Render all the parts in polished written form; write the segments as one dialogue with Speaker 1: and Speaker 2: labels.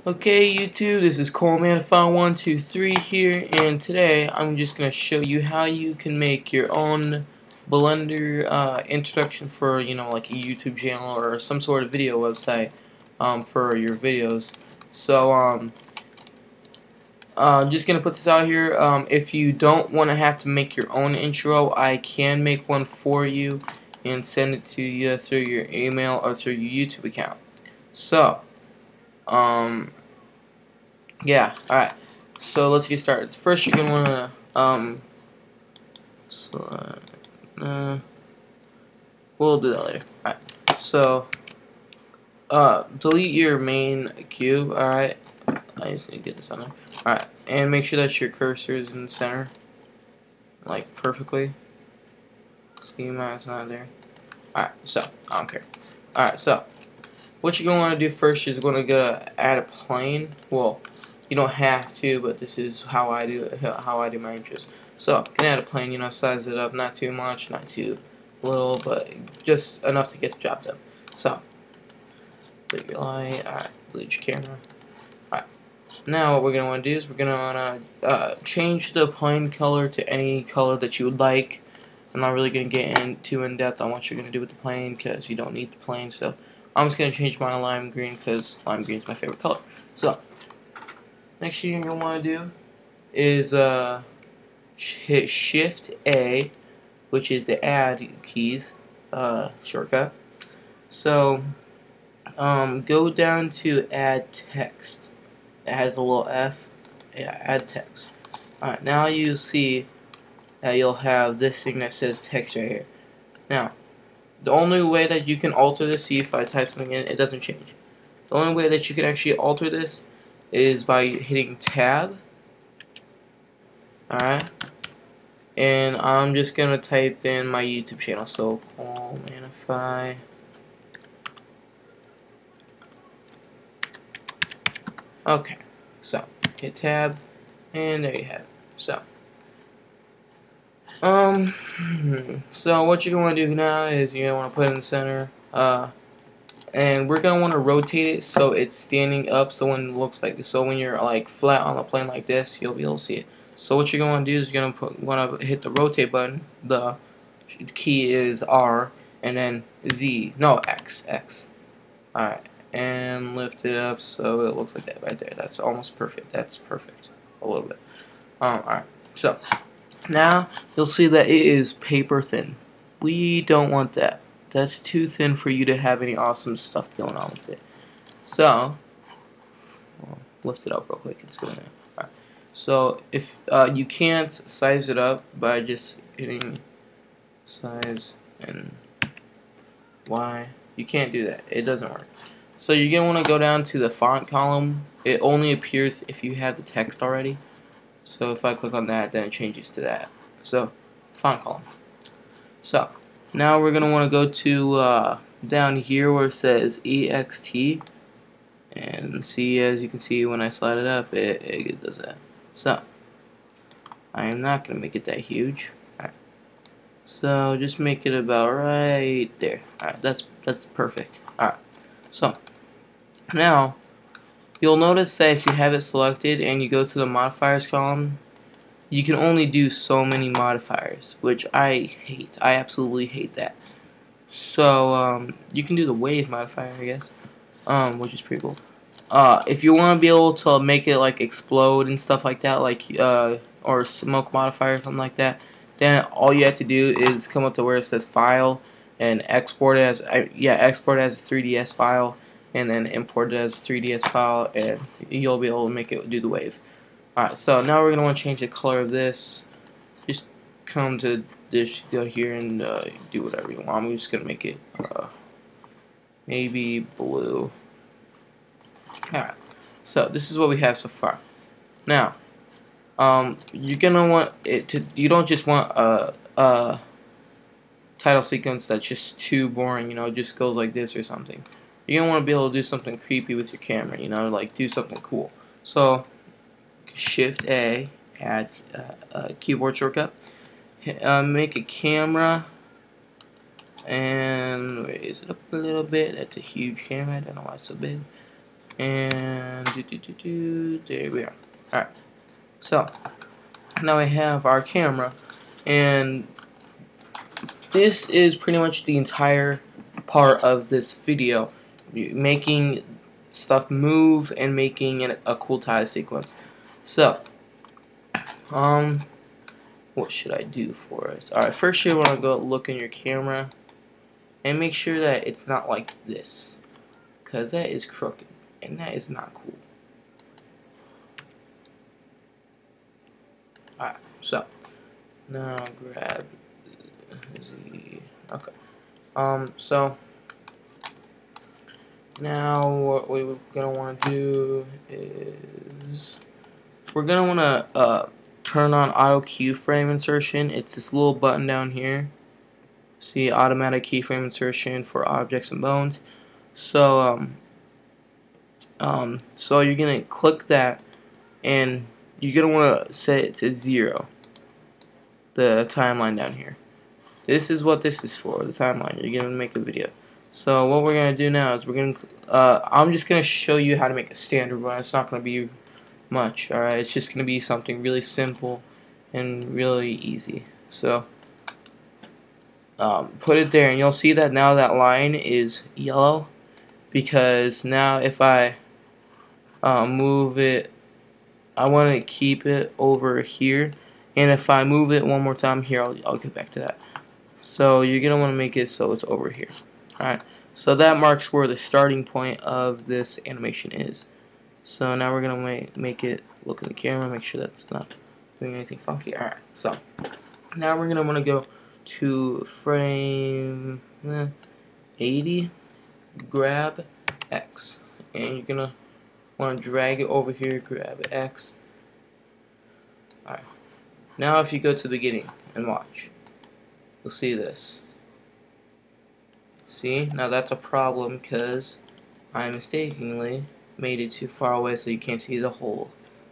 Speaker 1: Okay, YouTube, this is Coleman5123 here, and today I'm just going to show you how you can make your own Blender introduction for, like a YouTube channel or some sort of video website for your videos. So, I'm just going to put this out here. If you don't want to have to make your own intro, I can make one for you and send it to you through your email or through your YouTube account. So, yeah, alright. So let's get started. First you're gonna wanna we'll do that later. Alright. So delete your main cube, alright. I just need to get this on there. Alright, and make sure that your cursor is in the center. Like perfectly. Schema is not there. Alright, so I don't care. Alright, so what you're gonna want to do first is you're gonna add a plane. Well, you don't have to, but this is how I do my intros. So you can add a plane, size it up, not too much, not too little, but just enough to get the job done. So delete your light, alright, delete your camera. Alright. Now what we're gonna want to do is we're gonna wanna change the plane color to any color that you would like. I'm not really gonna get too in depth on what you're gonna do with the plane because you don't need the plane, so I'm just going to change mine to lime green because lime green is my favorite color. So, next thing you're going to want to do is hit Shift A, which is the add keys shortcut. So, go down to add text. It has a little F. Yeah, add text. Alright, now you see that you'll have this thing that says text right here. Now, the only way that you can alter this, see if I type something in, it doesn't change. The only way that you can actually alter this is by hitting Tab. Alright. And I'm just going to type in my YouTube channel. So, Colemanify. Okay. So, hit Tab. And there you have it. So what you're going to do now is you're going to want to put it in the center, and we're going to want to rotate it so it's standing up, so when it looks like this, so when you're like flat on the plane like this, you'll be able to see it. So what you're going to do is you're going to want to hit the rotate button. The key is R, and then X. Alright, and lift it up so it looks like that right there. That's almost perfect. That's perfect. A little bit. Alright, so now you'll see that it is paper thin. We don't want that. That's too thin for you to have any awesome stuff going on with it. So, lift it up real quick. It's going to. Alright. So if you can't size it up by just hitting size and Y, you can't do that. It doesn't work. So you're gonna want to go down to the font column. It only appears if you have the text already. So if I click on that, then it changes to that. So, font column. So, now we're going to want to go to down here where it says EXT. And see, as you can see, when I slide it up, it does that. So, I am not going to make it that huge. Alright. So, just make it about right there. Alright, that's perfect. Alright. So, now you'll notice that if you have it selected and you go to the modifiers column, you can only do so many modifiers, which I hate. I absolutely hate that. So you can do the wave modifier, I guess, which is pretty cool. If you want to be able to make it like explode and stuff like that, like or smoke modifier or something like that, then all you have to do is come up to where it says File and export it as export it as a 3ds file. And then import it as a 3ds file, and you'll be able to make it do the wave. Alright, so now we're going to want to change the color of this. Just come to this, go here, and do whatever you want. I'm just going to make it maybe blue. Alright, so this is what we have so far. Now, you're going to want it to, you don't just want a title sequence that's just too boring, it just goes like this or something. You're going to want to be able to do something creepy with your camera, like do something cool. So, Shift A, add a keyboard shortcut, make a camera, and raise it up a little bit. That's a huge camera, I don't know why it's so big. And there we are. Alright, so now I have our camera, and this is pretty much the entire part of this video, making stuff move and making a cool tie sequence. So what should I do for it? Alright, first you want to go look in your camera and make sure that it's not like this, because that is crooked and that is not cool. Alright, so now grab Z. Okay. So now what we're gonna want to do is we're gonna want to turn on auto keyframe insertion. It's this little button down here. See, automatic keyframe insertion for objects and bones. So so you're gonna click that, and you're gonna want to set it to 0. The timeline down here. This is what this is for. The timeline. You're gonna make a video. So what we're gonna do now is we're gonna. I'm just gonna show you how to make a standard one. It's not gonna be much. All right. It's just gonna be something really simple and really easy. So put it there, and you'll see that now that line is yellow, because now if I move it, I want to keep it over here, and if I move it one more time here, I'll get back to that. So you're gonna want to make it so it's over here. Alright, so that marks where the starting point of this animation is. So now we're gonna make it look at the camera, make sure that's not doing anything funky. Alright, so now we're gonna want to go to frame 80, grab X, and you're gonna want to drag it over here, grab X. Alright, now if you go to the beginning and watch, you'll see this. See, now that's a problem because I mistakenly made it too far away so you can't see the whole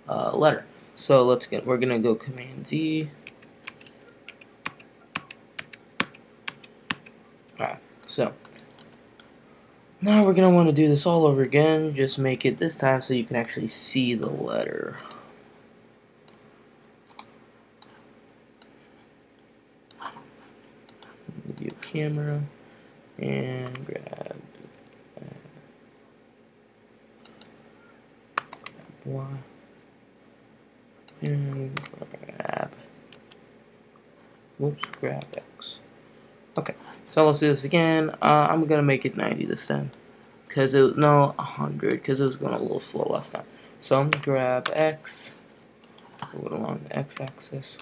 Speaker 1: letter. So we're gonna go Command Z. Alright, so now we're gonna want to do this all over again. Just make it this time so you can actually see the letter. View camera and grab Y and grab X. Okay, so let's do this again. I'm gonna make it 90 this time, cause it 100, because it was going a little slow last time. So I'm gonna grab X, move it along the X-axis,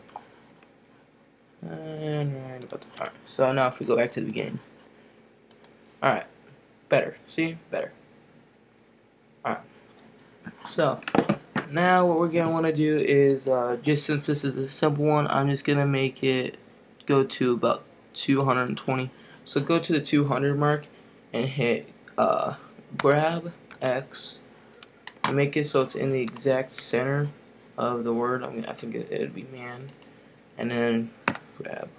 Speaker 1: and right about the part. So now if we go back to the beginning, all right, better. See, better. All right. So now what we're gonna want to do is just since this is a simple one, I'm just gonna make it go to about 220. So go to the 200 mark and hit grab X and make it so it's in the exact center of the word. I think it would be man, and then grab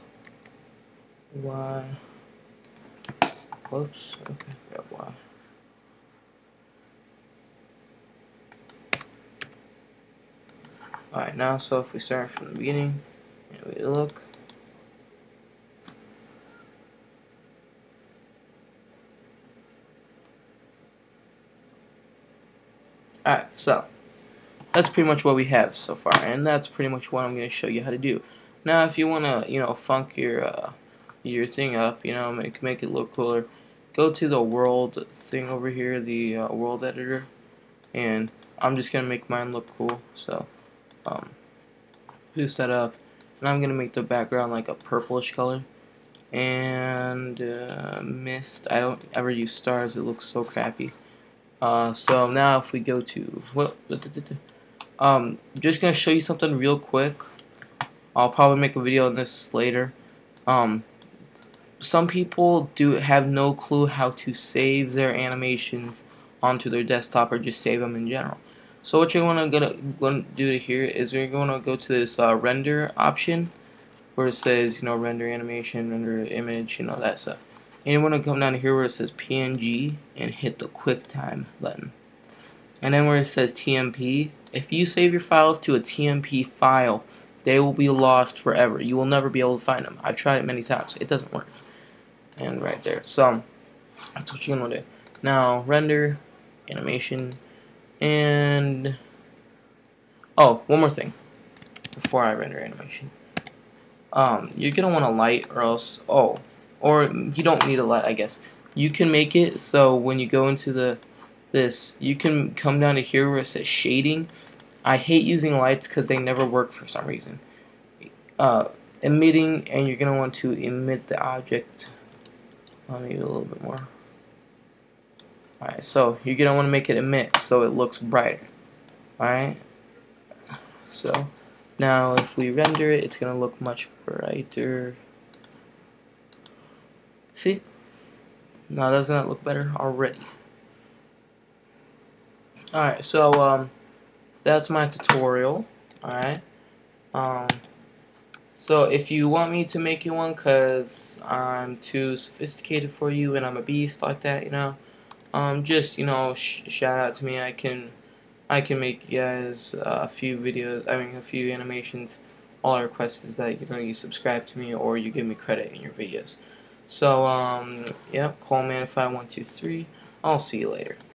Speaker 1: Y. Whoops. Okay, grab Y. Alright, now so if we start from the beginning and we look. Alright, so that's pretty much what we have so far, and that's pretty much what I'm going to show you how to do. Now if you want to, funk your thing up, make it look cooler, go to the world thing over here, the world editor, and I'm just going to make mine look cool. So boost that up, and I'm going to make the background like a purplish color, and mist. I don't ever use stars, it looks so crappy. So now if we go to just gonna show you something real quick. I'll probably make a video on this later. Some people have no clue how to save their animations onto their desktop or just save them in general. So what you're gonna do here is you're gonna go to this render option where it says render animation, render image, that stuff. And you want to come down here where it says PNG and hit the QuickTime button. and then where it says TMP, if you save your files to a TMP file, they will be lost forever. You will never be able to find them. I've tried it many times. It doesn't work. And right there. So that's what you're gonna do. Now render, animation, and oh, one more thing before I render animation. You're gonna want a light, or else or you don't need a light, I guess. You can make it so when you go into this, you can come down to here where it says shading. I hate using lights because they never work for some reason. Emitting, and you're gonna want to emit the object. Maybe a little bit more. Alright, so you're gonna want to make it emit so it looks brighter. Alright, so now if we render it, it's gonna look much brighter. See? Now doesn't that look better already? Alright, so that's my tutorial. Alright. So if you want me to make you one because I'm too sophisticated for you and I'm a beast like that, you know, just, you know, shout out to me. I can make you guys a few videos, a few animations. All I request is that, you know, you subscribe to me or you give me credit in your videos. So, yep, Coleman5123. I'll see you later.